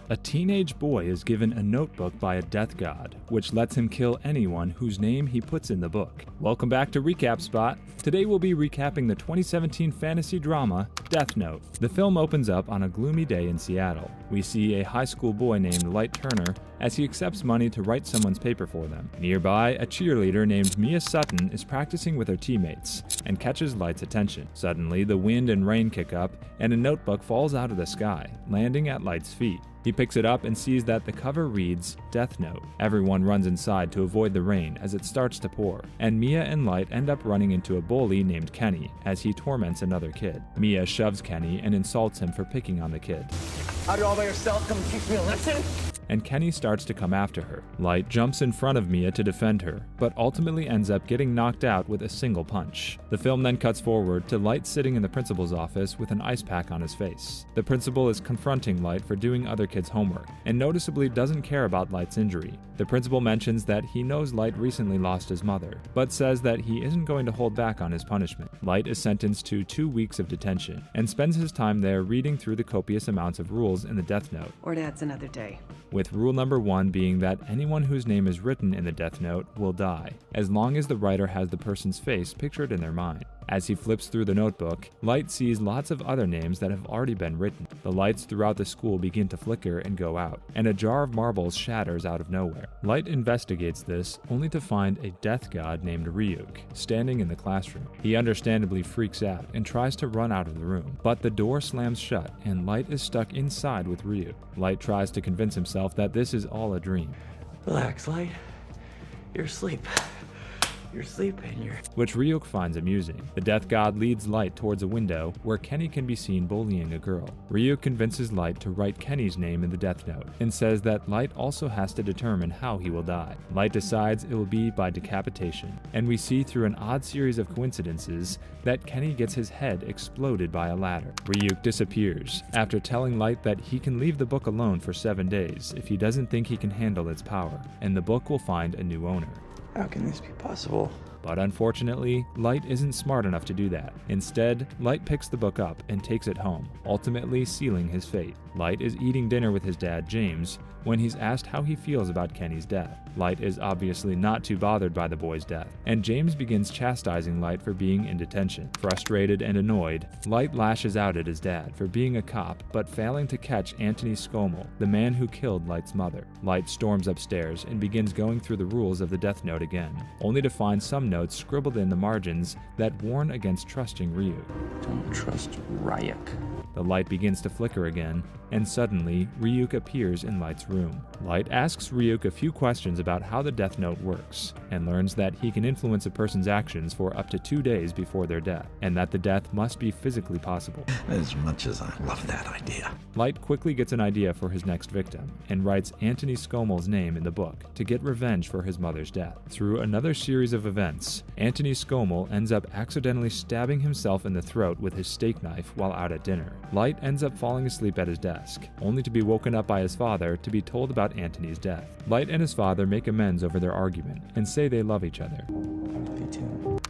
A teenage boy is given a notebook by a death god, which lets him kill anyone whose name he puts in the book. Welcome back to Recap Spot. Today we'll be recapping the 2017 fantasy drama, Death Note. The film opens up on a gloomy day in Seattle. We see a high school boy named Light Turner as he accepts money to write someone's paper for them. Nearby, a cheerleader named Mia Sutton is practicing with her teammates and catches Light's attention. Suddenly, the wind and rain kick up, and a notebook falls out of the sky, landing at Light's feet. He picks it up and sees that the cover reads, Death Note. Everyone runs inside to avoid the rain as it starts to pour, and Mia and Light end up running into a bully named Kenny as he torments another kid. Mia shoves Kenny and insults him for picking on the kid. Out all by yourself, come teach me a lesson? And Kenny starts to come after her. Light jumps in front of Mia to defend her, but ultimately ends up getting knocked out with a single punch. The film then cuts forward to Light sitting in the principal's office with an ice pack on his face. The principal is confronting Light for doing other kids' homework, and noticeably doesn't care about Light's injury. The principal mentions that he knows Light recently lost his mother, but says that he isn't going to hold back on his punishment. Light is sentenced to 2 weeks of detention, and spends his time there reading through the copious amounts of rules in the Death Note. Or Dad's another day. With rule number 1 being that anyone whose name is written in the Death Note will die, as long as the writer has the person's face pictured in their mind. As he flips through the notebook, Light sees lots of other names that have already been written. The lights throughout the school begin to flicker and go out, and a jar of marbles shatters out of nowhere. Light investigates this, only to find a death god named Ryuk standing in the classroom. He understandably freaks out and tries to run out of the room, but the door slams shut and Light is stuck inside with Ryuk. Light tries to convince himself that this is all a dream. Relax, Light. You're asleep. You're sleeping, Which Ryuk finds amusing. The death god leads Light towards a window where Kenny can be seen bullying a girl. Ryuk convinces Light to write Kenny's name in the Death Note, and says that Light also has to determine how he will die. Light decides it will be by decapitation, and we see through an odd series of coincidences that Kenny gets his head exploded by a ladder. Ryuk disappears, after telling Light that he can leave the book alone for 7 days if he doesn't think he can handle its power, and the book will find a new owner. How can this be possible? But unfortunately, Light isn't smart enough to do that. Instead, Light picks the book up and takes it home, ultimately sealing his fate. Light is eating dinner with his dad, James, when he's asked how he feels about Kenny's death. Light is obviously not too bothered by the boy's death, and James begins chastising Light for being in detention. Frustrated and annoyed, Light lashes out at his dad for being a cop but failing to catch Anthony Scommel, the man who killed Light's mother. Light storms upstairs and begins going through the rules of the Death Note again, only to find some notes scribbled in the margins that warn against trusting Ryuk. Don't trust Ryuk. The light begins to flicker again, and suddenly, Ryuk appears in Light's room. Light asks Ryuk a few questions about how the Death Note works, and learns that he can influence a person's actions for up to 2 days before their death, and that the death must be physically possible. As much as I love that idea. Light quickly gets an idea for his next victim, and writes Anthony Scommel's name in the book to get revenge for his mother's death. Through another series of events, Anthony Scommel ends up accidentally stabbing himself in the throat with his steak knife while out at dinner. Light ends up falling asleep at his desk, only to be woken up by his father to be told about Anthony's death. Light and his father make amends over their argument and say they love each other.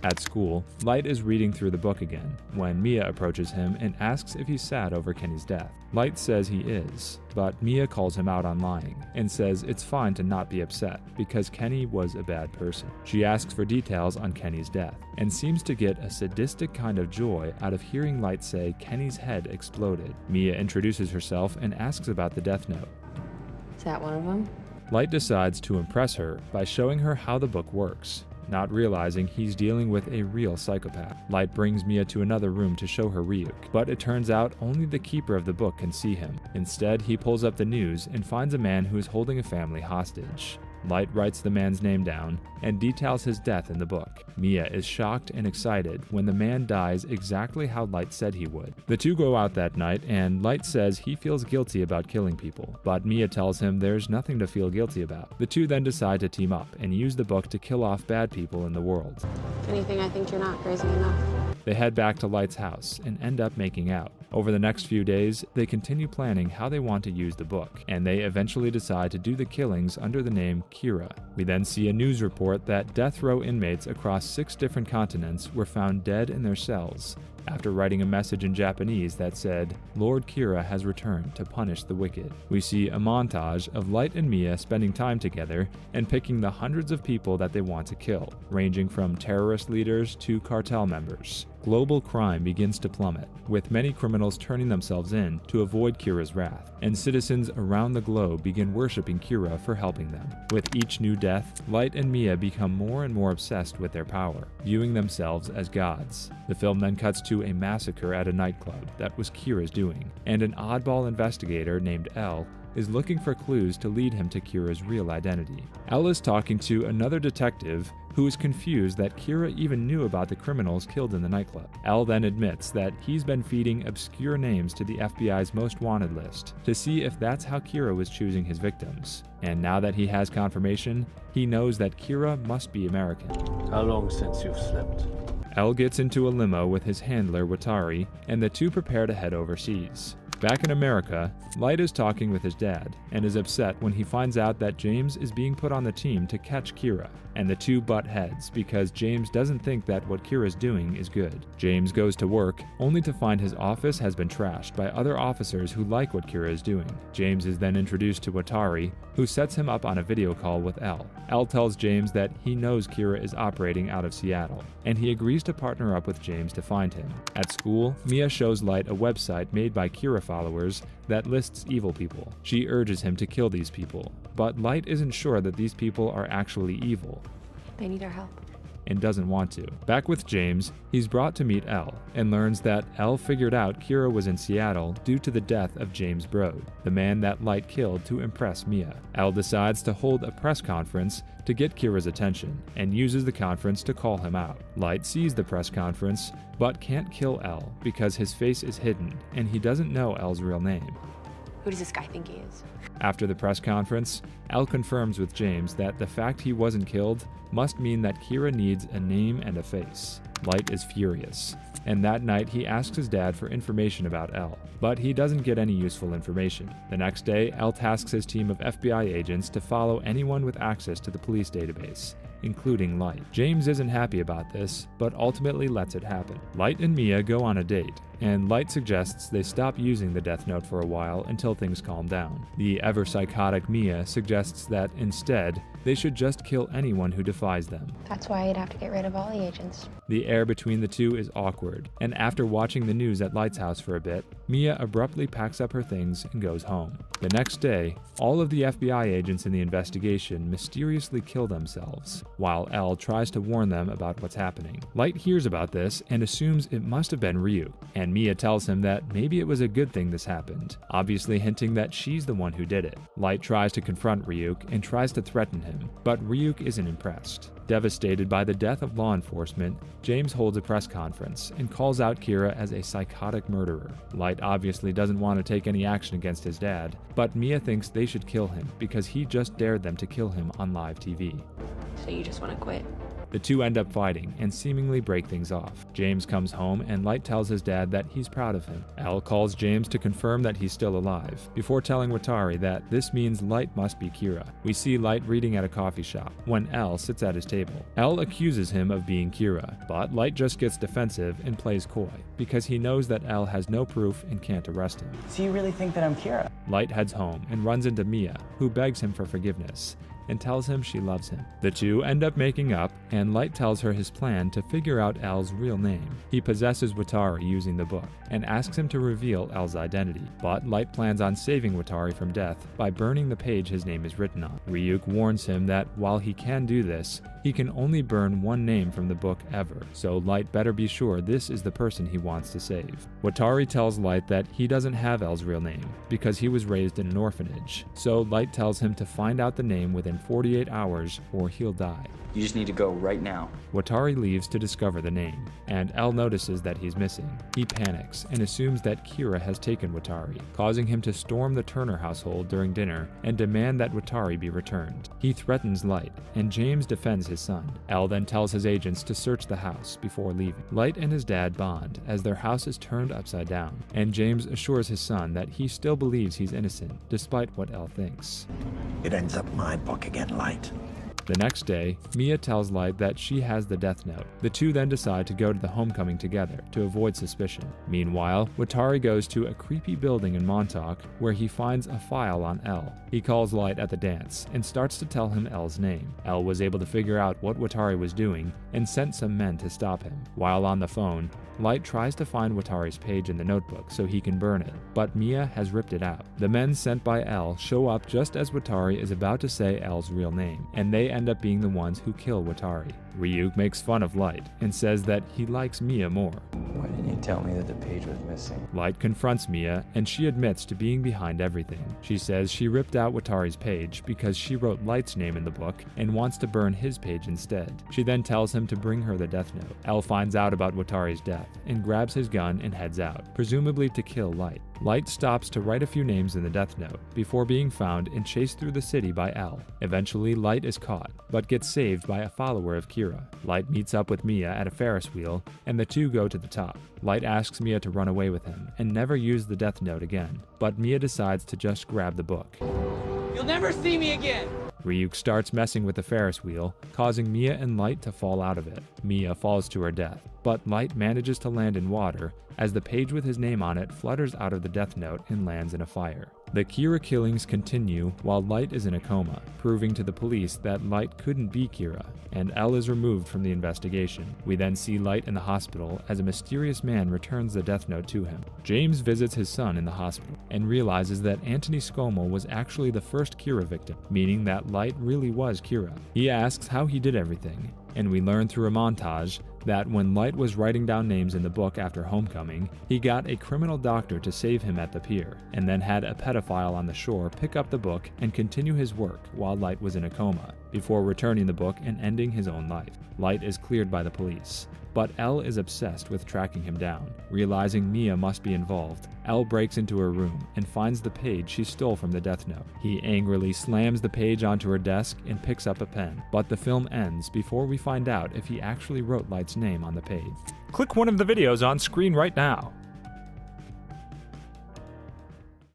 At school, Light is reading through the book again when Mia approaches him and asks if he's sad over Kenny's death. Light says he is, but Mia calls him out on lying and says it's fine to not be upset because Kenny was a bad person. She asks for details on Kenny's death and seems to get a sadistic kind of joy out of hearing Light say Kenny's head exploded. Mia introduces herself and asks about the Death Note. Is that one of them? Light decides to impress her by showing her how the book works, not realizing he's dealing with a real psychopath. Light brings Mia to another room to show her Ryuk, but it turns out only the keeper of the book can see him. Instead, he pulls up the news and finds a man who is holding a family hostage. Light writes the man's name down and details his death in the book. Mia is shocked and excited when the man dies exactly how Light said he would. The two go out that night, and Light says he feels guilty about killing people, but Mia tells him there's nothing to feel guilty about. The two then decide to team up and use the book to kill off bad people in the world. If anything, I think you're not crazy enough. They head back to Light's house and end up making out. Over the next few days, they continue planning how they want to use the book, and they eventually decide to do the killings under the name Kira. We then see a news report that death row inmates across 6 different continents were found dead in their cells after writing a message in Japanese that said, "Lord Kira has returned to punish the wicked." We see a montage of Light and Mia spending time together and picking the hundreds of people that they want to kill, ranging from terrorist leaders to cartel members. Global crime begins to plummet, with many criminals turning themselves in to avoid Kira's wrath, and citizens around the globe begin worshipping Kira for helping them. With each new death, Light and Mia become more and more obsessed with their power, viewing themselves as gods. The film then cuts to a massacre at a nightclub that was Kira's doing, and an oddball investigator named Elle is looking for clues to lead him to Kira's real identity. Elle is talking to another detective who is confused that Kira even knew about the criminals killed in the nightclub. Elle then admits that he's been feeding obscure names to the FBI's most wanted list to see if that's how Kira was choosing his victims. And now that he has confirmation, he knows that Kira must be American. How long since you've slept? Elle gets into a limo with his handler Watari, and the two prepare to head overseas. Back in America, Light is talking with his dad and is upset when he finds out that James is being put on the team to catch Kira, and the two butt heads because James doesn't think that what Kira's doing is good. James goes to work only to find his office has been trashed by other officers who like what Kira is doing. James is then introduced to Watari, who sets him up on a video call with Elle. Elle tells James that he knows Kira is operating out of Seattle, and he agrees to partner up with James to find him. At school, Mia shows Light a website made by Kira followers that lists evil people. She urges him to kill these people, but Light isn't sure that these people are actually evil. They need our help. And doesn't want to. Back with James, he's brought to meet Elle and learns that Elle figured out Kira was in Seattle due to the death of James Brode, the man that Light killed to impress Mia. Elle decides to hold a press conference to get Kira's attention and uses the conference to call him out. Light sees the press conference but can't kill Elle because his face is hidden and he doesn't know Elle's real name. Who does this guy think he is? After the press conference, Elle confirms with James that the fact he wasn't killed must mean that Kira needs a name and a face. Light is furious, and that night he asks his dad for information about Elle, but he doesn't get any useful information. The next day, Elle tasks his team of FBI agents to follow anyone with access to the police database, including Light. James isn't happy about this, but ultimately lets it happen. Light and Mia go on a date, and Light suggests they stop using the Death Note for a while until things calm down. The ever-psychotic Mia suggests that instead, they should just kill anyone who defies them. That's why you'd have to get rid of all the agents. The air between the two is awkward, and after watching the news at Light's house for a bit, Mia abruptly packs up her things and goes home. The next day, all of the FBI agents in the investigation mysteriously kill themselves, while Elle tries to warn them about what's happening. Light hears about this and assumes it must have been Ryuk, and Mia tells him that maybe it was a good thing this happened, obviously hinting that she's the one who did it. Light tries to confront Ryuk and tries to threaten him, but Ryuk isn't impressed. Devastated by the death of law enforcement, James holds a press conference and calls out Kira as a psychotic murderer. Light obviously doesn't want to take any action against his dad, but Mia thinks they should kill him because he just dared them to kill him on live TV. So you just want to quit? The two end up fighting and seemingly break things off. James comes home and Light tells his dad that he's proud of him. Elle calls James to confirm that he's still alive, before telling Watari that this means Light must be Kira. We see Light reading at a coffee shop when Elle sits at his table. Elle accuses him of being Kira, but Light just gets defensive and plays coy, because he knows that Elle has no proof and can't arrest him. So you really think that I'm Kira? Light heads home and runs into Mia, who begs him for forgiveness and tells him she loves him. The two end up making up, and Light tells her his plan to figure out Elle's real name. He possesses Watari using the book, and asks him to reveal Elle's identity. But Light plans on saving Watari from death by burning the page his name is written on. Ryuk warns him that while he can do this, he can only burn one name from the book ever, so Light better be sure this is the person he wants to save. Watari tells Light that he doesn't have Elle's real name, because he was raised in an orphanage, so Light tells him to find out the name within him 48 hours or he'll die. You just need to go right now. Watari leaves to discover the name, and El notices that he's missing. He panics and assumes that Kira has taken Watari, causing him to storm the Turner household during dinner and demand that Watari be returned. He threatens Light, and James defends his son. El then tells his agents to search the house before leaving. Light and his dad bond as their house is turned upside down, and James assures his son that he still believes he's innocent, despite what El thinks. It ends up my book again, Light. The next day, Mia tells Light that she has the death note. The two then decide to go to the homecoming together to avoid suspicion. Meanwhile, Watari goes to a creepy building in Montauk where he finds a file on El. He calls Light at the dance and starts to tell him El's name. El was able to figure out what Watari was doing and sent some men to stop him. While on the phone, Light tries to find Watari's page in the notebook so he can burn it, but Mia has ripped it out. The men sent by El show up just as Watari is about to say El's real name, and they end up being the ones who kill Watari. Ryuk makes fun of Light and says that he likes Mia more. Why didn't you tell me that the page was missing? Light confronts Mia, and she admits to being behind everything. She says she ripped out Watari's page because she wrote Light's name in the book and wants to burn his page instead. She then tells him to bring her the death note. El finds out about Watari's death and grabs his gun and heads out, presumably to kill Light. Light stops to write a few names in the death note before being found and chased through the city by El. Eventually, Light is caught, but gets saved by a follower of Kira. Light meets up with Mia at a Ferris wheel, and the two go to the top. Light asks Mia to run away with him and never use the death note again, but Mia decides to just grab the book. You'll never see me again! Ryuk starts messing with the Ferris wheel, causing Mia and Light to fall out of it. Mia falls to her death, but Light manages to land in water as the page with his name on it flutters out of the death note and lands in a fire. The Kira killings continue while Light is in a coma, proving to the police that Light couldn't be Kira, and El is removed from the investigation. We then see Light in the hospital as a mysterious man returns the death note to him. James visits his son in the hospital and realizes that Antony Skomel was actually the first Kira victim, meaning that Light really was Kira. He asks how he did everything, and we learn through a montage that when Light was writing down names in the book after homecoming, he got a criminal doctor to save him at the pier, and then had a pedophile on the shore pick up the book and continue his work while Light was in a coma, before returning the book and ending his own life. Light is cleared by the police, but El is obsessed with tracking him down. Realizing Mia must be involved, El breaks into her room and finds the page she stole from the death note. He angrily slams the page onto her desk and picks up a pen, but the film ends before we find out if he actually wrote Light's name on the page. Click one of the videos on screen right now.